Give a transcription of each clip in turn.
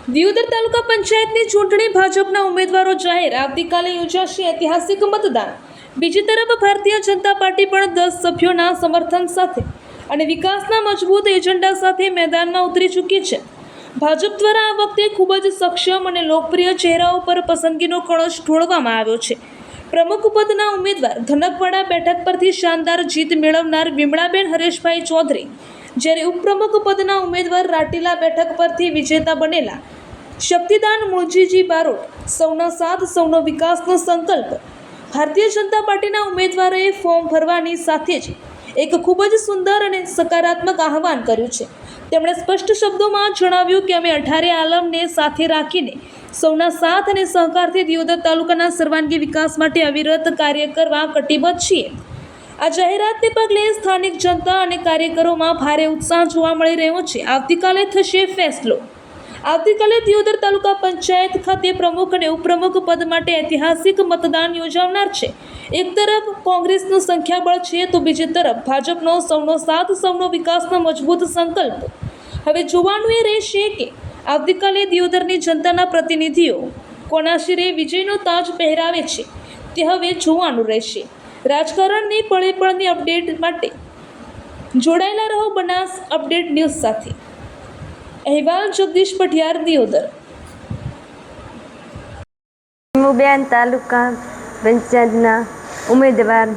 દિયોદર તાલુકા પંચાયતની ચૂંટણી ભાજપના ઉમેદવારો જાહેર આવતીકાલે યોજાશે ઐતિહાસિક મતદાન। બીજી તરફ ભારતીય જનતા પાર્ટી પણ 10 સભ્યોના સમર્થન સાથે અને વિકાસના મજબૂત એજન્ડા સાથે મેદાનમાં ઉતરી ચૂકી છે। ભાજપ દ્વારા આ વખતે ખૂબ જ સક્ષમ અને લોકપ્રિય ચહેરાઓ પર પસંદગીનો કળશ ઢોળવામાં આવ્યો છે। પ્રમુખ પદના ઉમેદવાર ધનકવાડા બેઠક પરથી શાનદાર જીત મેળવનાર વિમળાબેન હરેશભાઈ ચૌધરી, જ્યારે ઉપપ્રમુખ પદના ઉમેદવાર રાટીલા બેઠક પરથી વિજેતા બનેલા શક્તિદાન મૂળજીજી બારોટ, સૌનો સાથ સૌનો વિકાસનો સંકલ્પ। ભારતીય જનતા પાર્ટીના ઉમેદવારોએ ફોર્મ ભરવાની સાથે જ એક ખૂબ જ સુંદર અને સકારાત્મક આહવાન કર્યું છે। તેમણે સ્પષ્ટ શબ્દોમાં જણાવ્યું કે અમે 18 આલમને સાથે રાખીને સૌના સાથ અને સહકારથી દિયોદર તાલુકાના સર્વાંગી વિકાસ માટે અવિરત કાર્ય કરવા કટિબદ્ધ છીએ। આ જાહેરાતને પગલે સ્થાનિક જનતા અને કાર્યકરોમાં ભારે ઉત્સાહ જોવા મળી રહ્યો છે। આવતીકાલે થશે ફેસલો। આવતીકાલે દિયોદર તાલુકા પંચાયત ખાતે પ્રમુખ અને ઉપપ્રમુખ પદ માટે ઐતિહાસિક મતદાન યોજાનાર છે। એક તરફ કોંગ્રેસનું સંખ્યાબળ છે તો બીજી તરફ ભાજપનો સૌનો સાથ સૌનો વિકાસનો મજબૂત સંકલ્પ। હવે જોવાનું એ રહેશે કે આવતીકાલે દિયોદરની જનતાના પ્રતિનિધિઓ કોના શિરે વિજયનો તાજ પહેરાવે છે તે હવે જોવાનું રહેશે। રાજકારણની પળે પળની અપડેટ માટે જોડાયેલા રહો બનાસ અપડેટ ન્યૂઝ સાથે। અહેવાલ જગદીશ પઢિયાર, દિયોદર। વિમુબેન તાલુકા પંચાયતના ઉમેદવાર।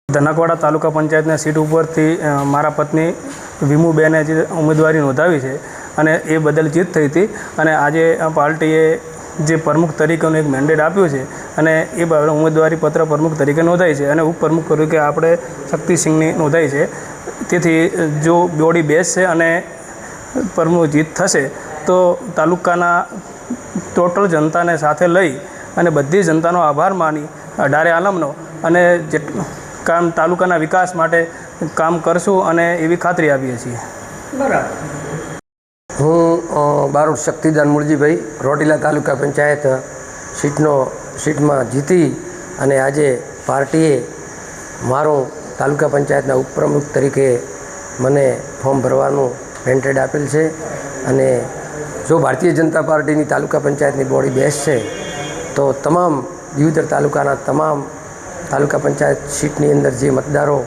ધનકવાડા તાલુકા પંચાયતના સીટ ઉપરથી મારા પત્ની વિમુબેને જે ઉમેદવારી નોંધાવી છે અને એ બદલ જીત થઈ હતી અને આજે પાર્ટીએ જે પ્રમુખ તરીકેનું એક મેન્ડેટ આપ્યું છે અને એ ઉમેદવારી પત્ર પ્રમુખ તરીકે નોંધાઈ છે અને ઉપપ્રમુખ તરીકે આપણે શક્તિસિંહની નોંધાઈ છે। તેથી જો બોડી બેસશે અને પ્રમુખ જીત થશે તો તાલુકાના ટોટલ જનતાને સાથે લઈ અને બધી જનતાનો આભાર માની 18 આલમનો અને કામ તાલુકાના વિકાસ માટે કામ કરશું અને એવી ખાતરી આપીએ છીએ। બરાબર। હું બારોટ શક્તિદાન મૂળજીભાઈ રોટીલા તાલુકા પંચાયત સીટમાં જીતી અને આજે પાર્ટીએ મારું તાલુકા પંચાયતના ઉપપ્રમુખ તરીકે મને ફોર્મ ભરવાનું મેન્ડેટ આપેલ છે અને જો ભારતીય જનતા પાર્ટીની તાલુકા પંચાયતની બોડી બેસશે તો તમામ દિયોદર તાલુકાના તમામ તાલુકા પંચાયત સીટની અંદર જે મતદારો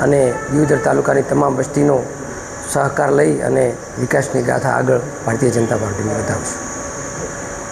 અને દિયોદર તાલુકાની તમામ વસ્તીનો સહકાર લઈ અને વિકાસની ગાથા આગળ ભારતીય જનતા પાર્ટીને વધાવશું।